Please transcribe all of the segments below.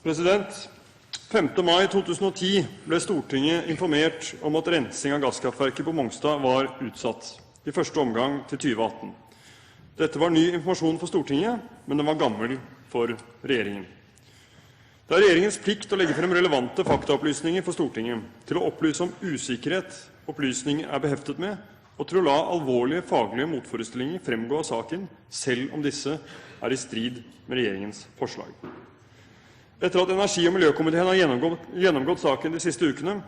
President, 5. mai 2010 ble Stortinget informert om at rensing av gasskraftverket på Mongstad var utsatt, i første omgang til 2018. Dette var ny informasjon for Stortinget, men den var gammel for regjeringen. Det er regjeringens plikt å legge frem relevante faktaopplysninger for Stortinget, til å opplyse om usikkerhet opplysninger er beheftet med, og til å la alvorlige faglige motforestillinger fremgå av saken, selv om disse er i strid med regjeringens forslag. Etter at Energi- og miljøkomiteen har gjennomgått saken de siste ukene,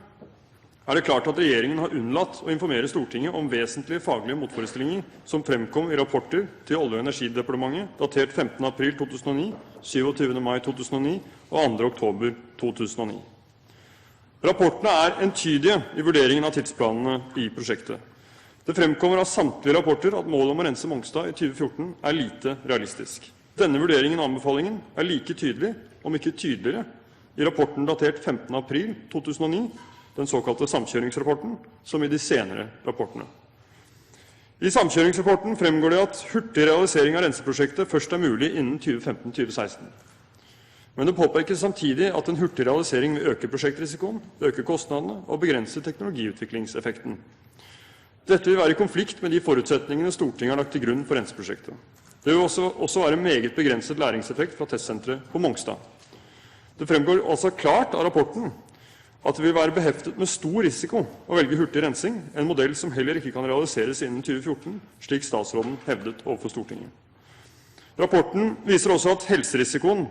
er det klart at regjeringen har unnlatt å informere Stortinget om vesentlige faglige motforestillinger som fremkom i rapporter til Olje- og energidepartementet datert 15. april 2009, 27. mai 2009 og 2. oktober 2009. Rapportene er entydige i vurderingen av tidsplanene i prosjektet. Det fremkommer av samtlige rapporter at målet om å rense Mongstad i 2014 er lite realistisk. Denne vurderingen og anbefalingen er like tydelig, om ikke tydeligere, i rapporten datert 15. april 2009, den såkalte samkjøringsrapporten, som i de senere rapportene. I samkjøringsrapporten fremgår det at hurtig realisering av renseprosjektet først er mulig innen 2015-2016. Men det påpekes samtidig at en hurtig realisering vil øke prosjektrisikoen, øke kostnadene og begrense teknologiutviklingseffekten. Dette vil være i konflikt med de forutsetningene Stortinget har lagt til grunn for renseprosjektet. Det vil også være meget begrenset læringseffekt fra testsenteret på Mongstad. Det fremgår altså klart av rapporten at det vil være beheftet med stor risiko å velge hurtig rensing, en modell som heller ikke kan realiseres innen 2014, slik statsråden hevdet overfor Stortinget. Rapporten viser også at helserisikoen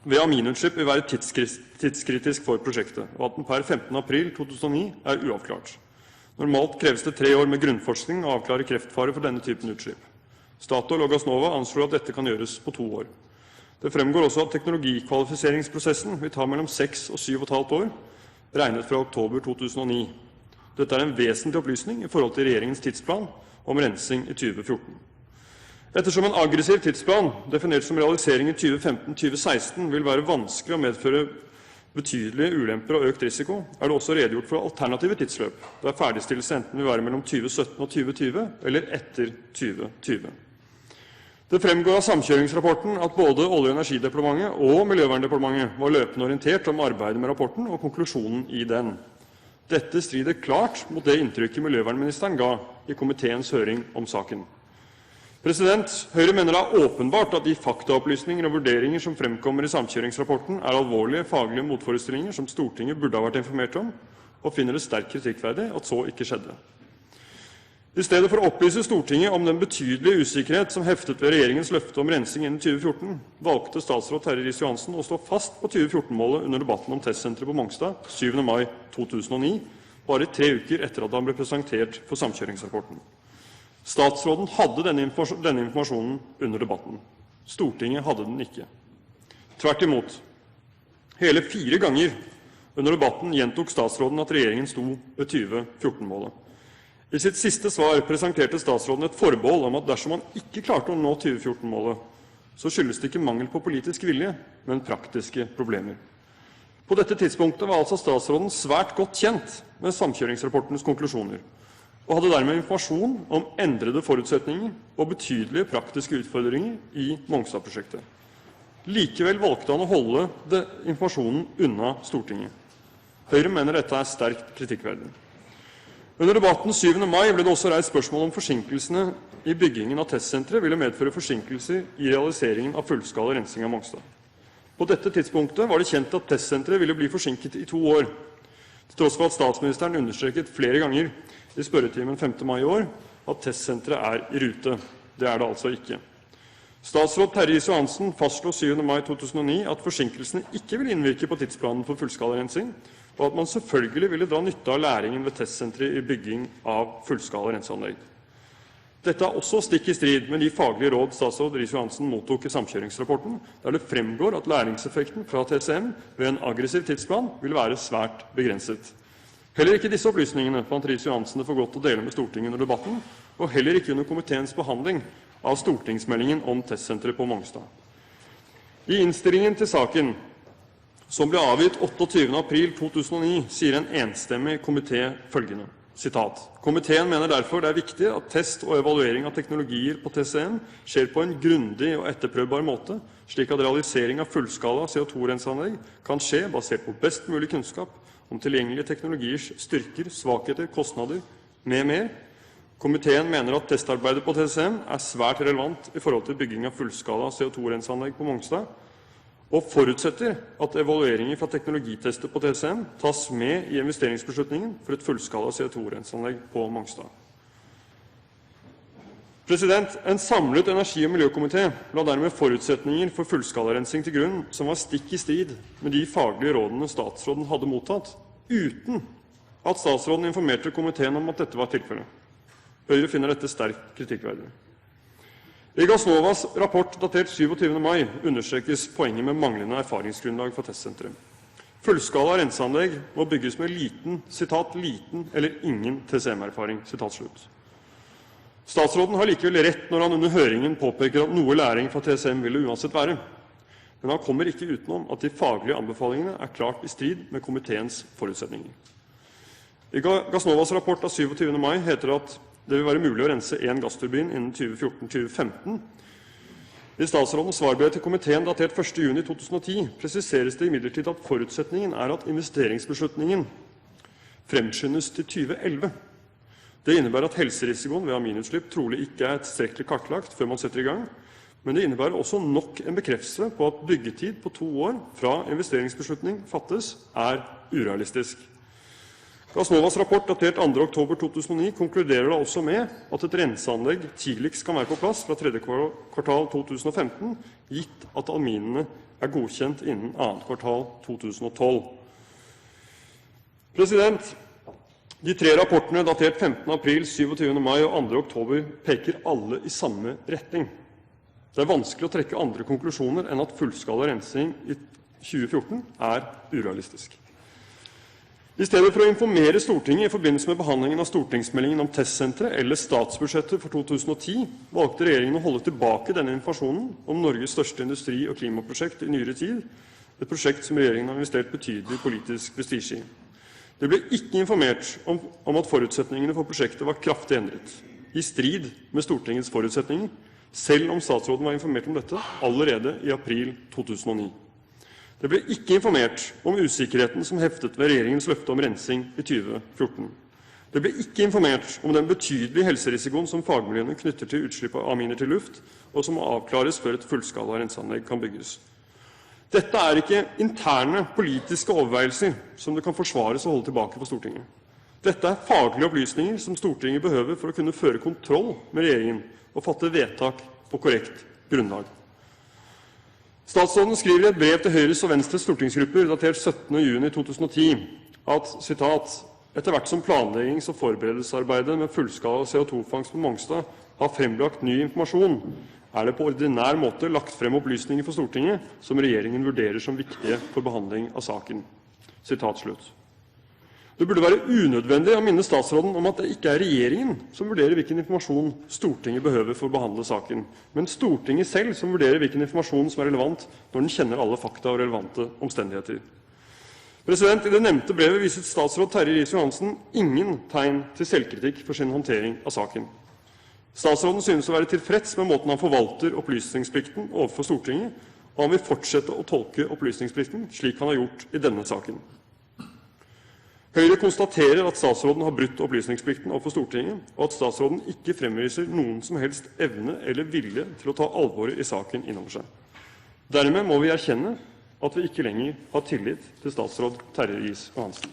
ved aminutslipp vil være tidskritisk for prosjektet, og at den per 15. april 2009 er uavklart. Normalt kreves det 3 år med grunnforskning å avklare kreftfare for denne typen utslipp. Statoil og Gassnova anslår at dette kan gjøres på 2 år. Det fremgår også at teknologikvalifiseringsprosessen vil ta mellom 6 og 7,5 år, regnet fra oktober 2009. Dette er en vesentlig opplysning i forhold til regjeringens tidsplan om rensing i 2014. Ettersom en aggressiv tidsplan, definert som realisering i 2015-2016, vil være vanskelig å medføre betydelige ulemper og økt risiko, er det også redegjort for alternative tidsløp, der ferdigstillelse enten vil være mellom 2017 og 2020, eller etter 2020. Det fremgår av samkjøringsrapporten at både Olje- og energidepartementet og Miljøverndepartementet var løpende orientert om arbeidet med rapporten og konklusjonen i den. Dette strider klart mot det inntrykket miljøvernministeren ga i komiteens høring om saken. Høyre mener det er åpenbart at de faktaopplysninger og vurderinger som fremkommer i samkjøringsrapporten er alvorlige faglige motforestillinger som Stortinget burde ha vært informert om, og finner det sterkt kritikkverdig at så ikke skjedde. I stedet for å opplyse Stortinget om den betydelige usikkerhet som heftet ved regjeringens løfte om rensing innen 2014, valgte statsråd Terje Riis-Johansen å stå fast på 2014-målet under debatten om testsenteret på Mongstad 7. mai 2009, bare 3 uker etter at han ble presentert for samkjøringsrapporten. Statsråden hadde denne informasjonen under debatten. Stortinget hadde den ikke. Tvert imot. Hele 4 ganger under debatten gjentok statsråden at regjeringen sto ved 2014-målet. I sitt siste svar presenterte statsråden et forbehold om at dersom han ikke klarte å nå 2014-målet, så skyldes det ikke mangel på politisk vilje, men praktiske problemer. På dette tidspunktet var altså statsråden svært godt kjent med samkjøringsrapportens konklusjoner, og hadde dermed informasjon om endrede forutsetninger og betydelige praktiske utfordringer i Mongstad-prosjektet. Likevel valgte han å holde informasjonen unna Stortinget. Høyre mener dette er sterkt kritikkverdig. Under debatten 7. mai ble det også reist spørsmål om forsinkelsene i byggingen av testsenteret ville medføre forsinkelser i realiseringen av fullskala rensing av Mongstad. På dette tidspunktet var det kjent at testsenteret ville bli forsinket i 2 år, til tross for at statsministeren understreket flere ganger i spørretimen 5. mai i år at testsenteret er i rute. Det er det altså ikke. Statsråd Terje Riis-Johansen fastslo 7. mai 2009 at forsinkelsene ikke vil innvirke på tidsplanen for fullskala rensing, og at man selvfølgelig ville dra nytte av læringen ved testsenteret i bygging av fullskala renseanlegg. Dette er også stikk i strid med de faglige råd statsråd Riis-Johansen mottok i samkjøringsrapporten, der det fremgår at læringseffekten fra TCM ved en aggressiv tidsplan vil være svært begrenset. Heller ikke disse opplysningene fant Riis-Johansen det for godt å dele med Stortinget under debatten, og heller ikke under komiteens behandling av stortingsmeldingen om testsenteret på Mongstad. I innstillingen til saken, som ble avgitt 28. april 2009, sier en enstemmig komité følgende: Sitat. Komiteen mener derfor det er viktig at test og evaluering av teknologier på TCM skjer på en grundig og etterprøvbar måte, slik at realisering av fullskala CO2-renseanlegg kan skje basert på best mulig kunnskap om tilgjengelige teknologiers styrker, svakheter, kostnader med mer. Komiteen mener at testarbeidet på TCM er svært relevant i forhold til bygging av fullskala CO2-renseanlegg på Mongstad, og forutsetter at evalueringer fra teknologitester på TCM tas med i investeringsbeslutningen for et fullskala CO2-renseanlegg på Mongstad. En samlet energi- og miljøkomité la dermed forutsetninger for fullskalarensing til grunn som var stikk i strid med de faglige rådene statsråden hadde mottatt, uten at statsråden informerte komiteen om at dette var tilfellet. Høyre finner dette sterkt kritikkverdig. I Gassnovas rapport datert 27. mai understrekes poenget med manglende erfaringsgrunnlag for testsenteret. Fullskala renseanlegg må bygges med liten eller ingen TCM-erfaring. Statsråden har likevel rett når han under høringen påpeker at noe læring fra TCM vil det uansett være. Men han kommer ikke utenom at de faglige anbefalingene er klart i strid med komiteens forutsetninger. I Gassnovas rapport av 27. mai heter det at det vil være mulig å rense en gassturbin innen 2014-2015. I statsrådens svarbrev til komiteen datert 1. juni 2010 presiseres det imidlertid at forutsetningen er at investeringsbeslutningen fremskyndes til 2011. Det innebærer at helserisikoen ved aminutslipp trolig ikke er tilstrekkelig kartlagt før man setter i gang, men det innebærer også nok en bekreftelse på at byggetid på 2 år fra investeringsbeslutning fattes er urealistisk. Gassnovas rapport datert 2. oktober 2009 konkluderer da også med at et renseanlegg tidligst kan være på plass fra 3. kvartal 2015, gitt at aminene er godkjent innen 2. kvartal 2012. De 3 rapportene datert 15. april, 27. mai og 2. oktober peker alle i samme retning. Det er vanskelig å trekke andre konklusjoner enn at fullskala rensing i 2014 er urealistisk. I stedet for å informere Stortinget i forbindelse med behandlingen av stortingsmeldingen om testsenteret eller statsbudsjettet for 2010, valgte regjeringen å holde tilbake denne informasjonen om Norges største industri- og klimaprosjekt i nyere tid, et prosjekt som regjeringen har investert betydelig politisk prestisje i. Det ble ikke informert om at forutsetningene for prosjektet var kraftig endret, i strid med Stortingets forutsetninger, selv om statsråden var informert om dette allerede i april 2009. Det ble ikke informert om usikkerheten som heftet ved regjeringens løfte om rensing i 2014. Det ble ikke informert om den betydelige helserisikoen som fagmiljøene knytter til utslipp av aminer til luft, og som må avklares før et fullskala renseanlegg kan bygges. Dette er ikke interne politiske overveielser som det kan forsvares å holde tilbake for Stortinget. Dette er faglige opplysninger som Stortinget behøver for å kunne føre kontroll med regjeringen og fatte vedtak på korrekt grunnlag. Statsråden skriver i et brev til Høyres og Venstres stortingsgrupper datert 17. juni 2010 at, sitat, etter hvert som planleggings- og forberedelsesarbeidet med fullskala CO2-fangst på Mongstad har frembrakt ny informasjon, er det på ordinær måte lagt frem opplysninger for Stortinget som regjeringen vurderer som viktige for behandling av saken. Sitat slutt. Det burde være unødvendig å minne statsråden om at det ikke er regjeringen som vurderer hvilken informasjon Stortinget behøver for å behandle saken, men Stortinget selv som vurderer hvilken informasjon som er relevant når den kjenner alle fakta og relevante omstendigheter. I det nevnte brevet viser statsråd Terje Riis-Johansen ingen tegn til selvkritikk for sin håndtering av saken. Statsråden synes å være tilfreds med måten han forvalter opplysningsplikten overfor Stortinget, og han vil fortsette å tolke opplysningsplikten slik han har gjort i denne saken. Høyre konstaterer at statsråden har brutt opplysningsplikten overfor Stortinget, og at statsråden ikke fremviser noen som helst evne eller vilje til å ta alvoret i saken innover seg. Dermed må vi erkjenne at vi ikke lenger har tillit til statsråd Terje Riis-Johansen.